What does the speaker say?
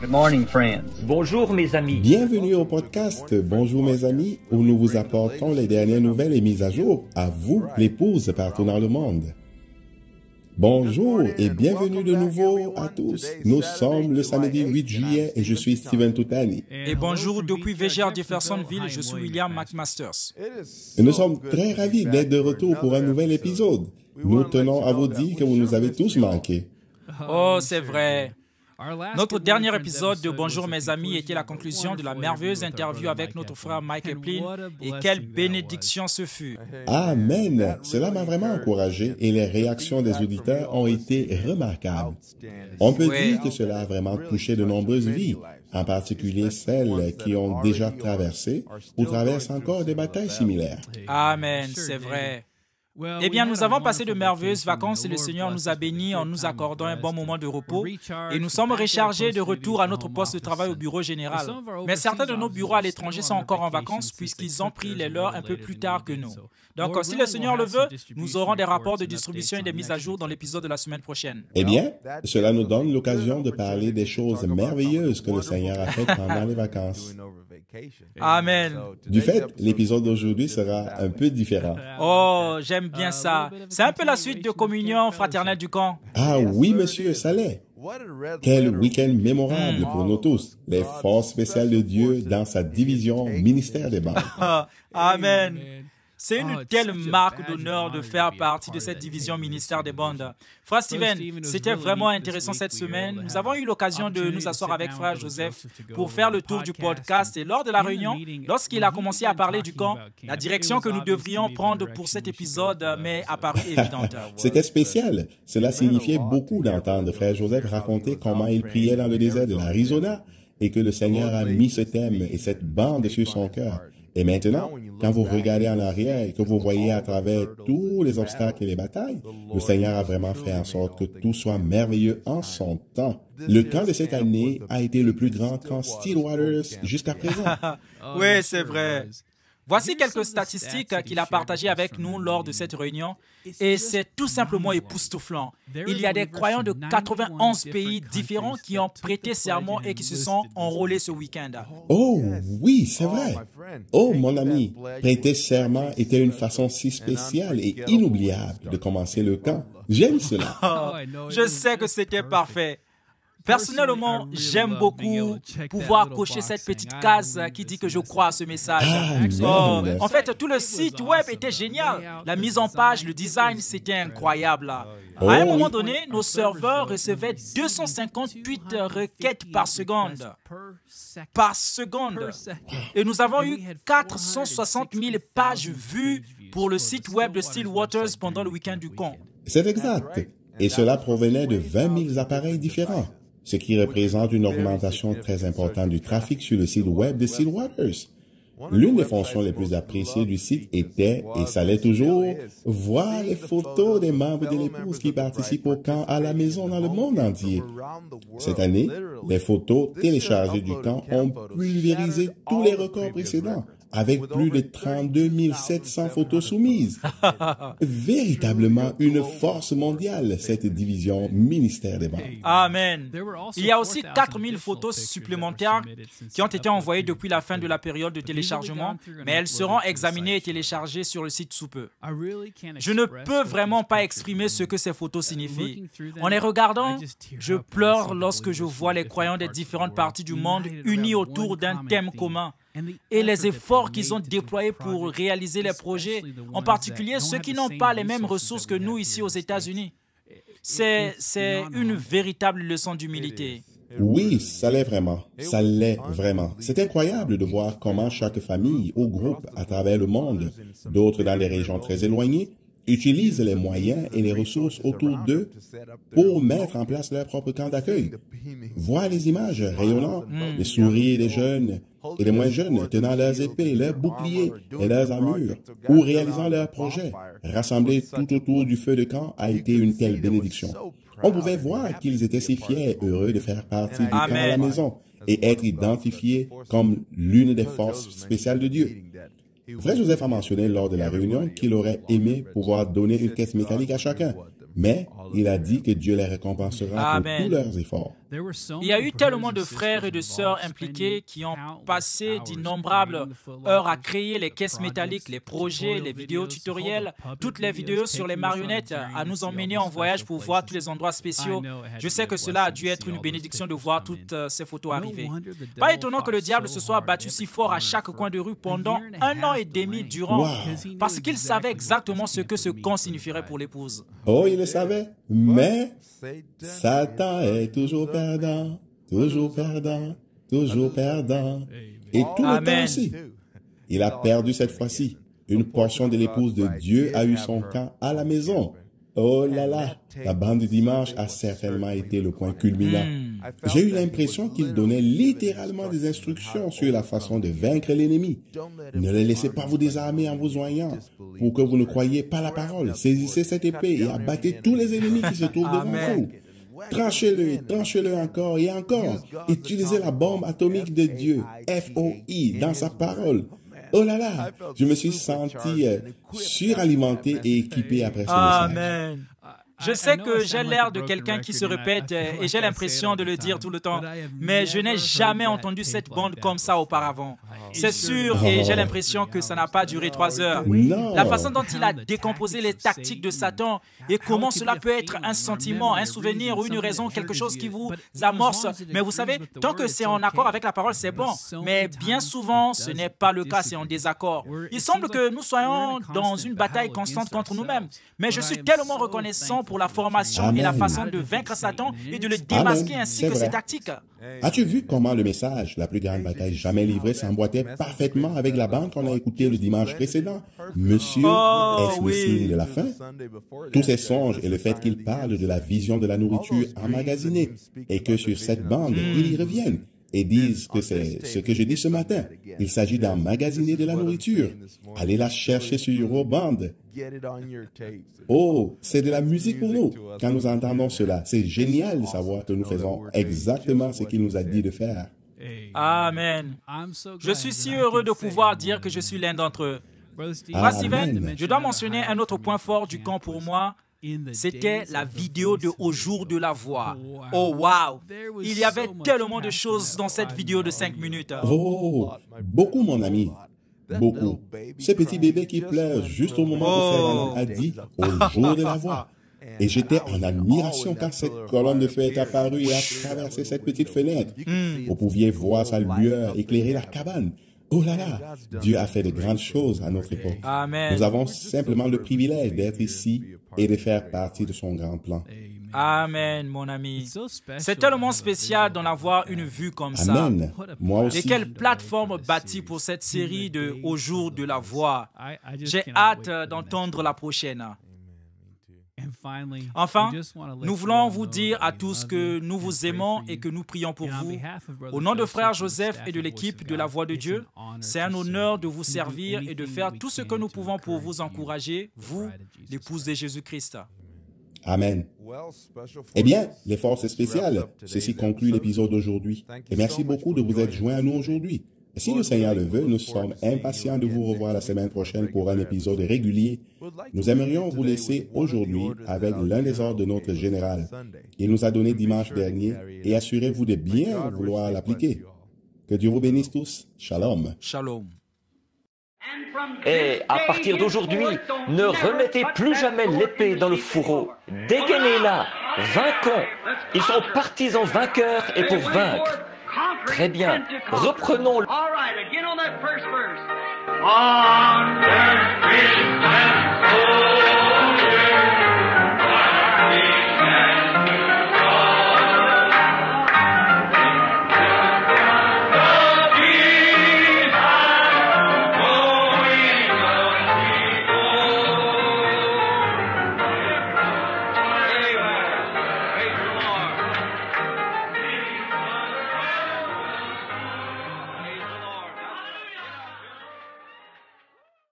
Good morning, friends. Bonjour mes amis. Bienvenue au podcast Bonjour mes amis, où nous vous apportons les dernières nouvelles et mises à jour à vous, l'épouse, partout dans le monde. Bonjour et bienvenue de nouveau à tous. Nous sommes le samedi 8 juillet et je suis Steven Toutani. Et bonjour depuis VGR Jeffersonville, je suis William McMasters. Et nous sommes très ravis d'être de retour pour un nouvel épisode. Nous tenons à vous dire que vous nous avez tous manqués. Oh, c'est vrai. Notre dernier épisode de Bonjour mes amis était la conclusion de la merveilleuse interview avec notre frère Mike Eplin et quelle bénédiction ce fut. Amen. Cela m'a vraiment encouragé et les réactions des auditeurs ont été remarquables. On peut dire que cela a vraiment touché de nombreuses vies, en particulier celles qui ont déjà traversé ou traversent encore des batailles similaires. Amen, c'est vrai. Eh bien, nous avons passé de merveilleuses vacances et le Seigneur nous a bénis en nous accordant un bon moment de repos et nous sommes rechargés de retour à notre poste de travail au bureau général. Mais certains de nos bureaux à l'étranger sont encore en vacances puisqu'ils ont pris les leurs un peu plus tard que nous. Donc, si le Seigneur le veut, nous aurons des rapports de distribution et des mises à jour dans l'épisode de la semaine prochaine. Eh bien, cela nous donne l'occasion de parler des choses merveilleuses que le Seigneur a faites pendant les vacances. Amen. Du fait, l'épisode d'aujourd'hui sera un peu différent. Oh, j'aime bien ça. C'est un peu la suite de communion fraternelle du camp. Ah oui, monsieur, ça l'est. Quel week-end mémorable pour nous tous. Les forces spéciales de Dieu dans sa division ministère des bandes. Amen. C'est une telle marque d'honneur de faire partie de cette division ministère des bandes. Frère Steven, c'était vraiment intéressant cette semaine. Nous avons eu l'occasion de nous asseoir avec Frère Joseph pour faire le tour du podcast et lors de la réunion, lorsqu'il a commencé à parler du camp, la direction que nous devrions prendre pour cet épisode m'est apparue évidente. C'était spécial. Cela signifiait beaucoup d'entendre Frère Joseph raconter comment il priait dans le désert de l'Arizona et que le Seigneur a mis ce thème et cette bande sur son cœur. Et maintenant, quand vous regardez en arrière et que vous voyez à travers tous les obstacles et les batailles, le Seigneur a vraiment fait en sorte que tout soit merveilleux en son temps. Le camp de cette année a été le plus grand camp Stillwaters jusqu'à présent. Oui, c'est vrai. Voici quelques statistiques qu'il a partagées avec nous lors de cette réunion et c'est tout simplement époustouflant. Il y a des croyants de 91 pays différents qui ont prêté serment et qui se sont enrôlés ce week-end. Oh oui, c'est vrai. Oh mon ami, prêter serment était une façon si spéciale et inoubliable de commencer le camp. J'aime cela. Oh, je sais que c'était parfait. Personnellement, j'aime beaucoup pouvoir cocher cette petite case qui dit que je crois à ce message. Oh, en fait, tout le site web était génial. La mise en page, le design, c'était incroyable. À un moment donné, nos serveurs recevaient 258 requêtes par seconde. Et nous avons eu 460 000 pages vues pour le site web de Stillwaters pendant le week-end du camp. C'est exact. Et cela provenait de 20 000 appareils différents, ce qui représente une augmentation très importante du trafic sur le site web de Stillwaters. L'une des fonctions les plus appréciées du site était, et ça l'est toujours, voir les photos des membres de l'épouse qui participent au camp à la maison dans le monde entier. Cette année, les photos téléchargées du camp ont pulvérisé tous les records précédents, avec plus de 32 700 photos soumises. Véritablement une force mondiale, cette division ministère des bandes. Amen. Il y a aussi 4000 photos supplémentaires qui ont été envoyées depuis la fin de la période de téléchargement, mais elles seront examinées et téléchargées sur le site sous peu. Je ne peux vraiment pas exprimer ce que ces photos signifient. En les regardant, je pleure lorsque je vois les croyants des différentes parties du monde unis autour d'un thème commun. Et les efforts qu'ils ont déployés pour réaliser les projets, en particulier ceux qui n'ont pas les mêmes ressources que nous ici aux États-Unis. C'est une véritable leçon d'humilité. Oui, ça l'est vraiment. Ça l'est vraiment. C'est incroyable de voir comment chaque famille ou groupe à travers le monde, d'autres dans les régions très éloignées, utilisent les moyens et les ressources autour d'eux pour mettre en place leur propre camp d'accueil. Voir les images rayonnantes, les sourires des jeunes et les moins jeunes tenant leurs épées, leurs boucliers et leurs armures, ou réalisant leurs projets, rassemblés tout autour du feu de camp a été une telle bénédiction. On pouvait voir qu'ils étaient si fiers et heureux de faire partie du camp à la maison et être identifiés comme l'une des forces spéciales de Dieu. Frère Joseph a mentionné lors de la réunion qu'il aurait aimé pouvoir donner une caisse mécanique à chacun, Mais il a dit que Dieu les récompensera pour tous leurs efforts. Il y a eu tellement de frères et de sœurs impliqués qui ont passé d'innombrables heures à créer les caisses métalliques, les projets, les vidéos tutoriels, toutes les vidéos sur les marionnettes, à nous emmener en voyage pour voir tous les endroits spéciaux. Je sais que cela a dû être une bénédiction de voir toutes ces photos arriver. Pas étonnant que le diable se soit battu si fort à chaque coin de rue pendant 1 an et demi durant, parce qu'il savait exactement ce que ce con signifierait pour l'épouse. Oh, il le savait, mais Satan est toujours perdant, toujours perdant, toujours perdant. Et tout le temps aussi. Il a perdu cette fois-ci. Une portion de l'épouse de Dieu a eu son camp à la maison. Oh là là, la bande du dimanche a certainement été le point culminant. J'ai eu l'impression qu'il donnait littéralement des instructions sur la façon de vaincre l'ennemi. Ne les laissez pas vous désarmer en vous joignant pour que vous ne croyiez pas la parole. Saisissez cette épée et abattez tous les ennemis qui se trouvent devant vous. Tranchez-le et tranchez-le encore et encore. Utilisez la bombe atomique de Dieu, FOI, dans sa parole. Oh là là, je me suis senti suralimenté et équipé après ce message. Amen. Je sais que j'ai l'air de quelqu'un qui se répète et j'ai l'impression de le dire tout le temps, mais je n'ai jamais entendu cette bande comme ça auparavant. C'est sûr et j'ai l'impression que ça n'a pas duré 3 heures. Non. La façon dont il a décomposé les tactiques de Satan et comment cela peut être un sentiment, un souvenir ou une raison, quelque chose qui vous amorce. Mais vous savez, tant que c'est en accord avec la parole, c'est bon. Mais bien souvent, ce n'est pas le cas, c'est en désaccord. Il semble que nous soyons dans une bataille constante contre nous-mêmes. Mais je suis tellement reconnaissant pour la formation et la façon de vaincre Satan et de le démasquer ainsi que ses tactiques. As-tu vu comment le message, la plus grande bataille jamais livrée, s'emboîtait parfaitement avec la bande qu'on a écoutée le dimanche précédent? Monsieur, est-ce le signe de la fin? Tous ces songes et le fait qu'il parle de la vision de la nourriture emmagasinée et que sur cette bande, ils y reviennent et disent que c'est ce que je dis ce matin. Il s'agit d'emmagasiner de la nourriture. Allez la chercher sur vos bandes. Oh, c'est de la musique pour nous quand nous entendons cela. C'est génial de savoir que nous faisons exactement ce qu'il nous a dit de faire. Amen. Je suis si heureux de pouvoir dire que je suis l'un d'entre eux. Frère Steven, je dois mentionner un autre point fort du camp pour moi. C'était la vidéo de Au jour de la voix. Oh, wow! Il y avait tellement de choses dans cette vidéo de 5 minutes. Oh, beaucoup, mon ami. Beaucoup. Ce petit bébé qui pleure juste au moment où Frère Branham a dit « Au jour de la voix ». Et j'étais en admiration quand cette colonne de feu est apparue et a traversé cette petite fenêtre. Vous pouviez voir sa lueur éclairer la cabane. Oh là là, Dieu a fait de grandes choses à notre époque. Amen. Nous avons simplement le privilège d'être ici et de faire partie de son grand plan. Amen, mon ami. C'est tellement spécial d'en avoir une vue comme ça. Amen. Moi aussi. Et quelle plateforme bâtie pour cette série de Au jour de la voix. J'ai hâte d'entendre la prochaine. Enfin, nous voulons vous dire à tous que nous vous aimons et que nous prions pour vous. Au nom de Frère Joseph et de l'équipe de la Voix de Dieu, c'est un honneur de vous servir et de faire tout ce que nous pouvons pour vous encourager, vous, l'épouse de Jésus-Christ. Amen. Eh bien, les forces spéciales, ceci conclut l'épisode d'aujourd'hui. Et merci beaucoup de vous être joints à nous aujourd'hui. Et si le Seigneur le veut, nous sommes impatients de vous revoir la semaine prochaine pour un épisode régulier. Nous aimerions vous laisser aujourd'hui avec l'un des ordres de notre général. Il nous a donné dimanche dernier et assurez-vous de bien vouloir l'appliquer. Que Dieu vous bénisse tous. Shalom. Shalom. Et à partir d'aujourd'hui, ne remettez plus jamais l'épée dans le fourreau. Dégainez-la, vainquons. Ils sont partisans vainqueurs et pour vaincre. Très bien, reprenons. On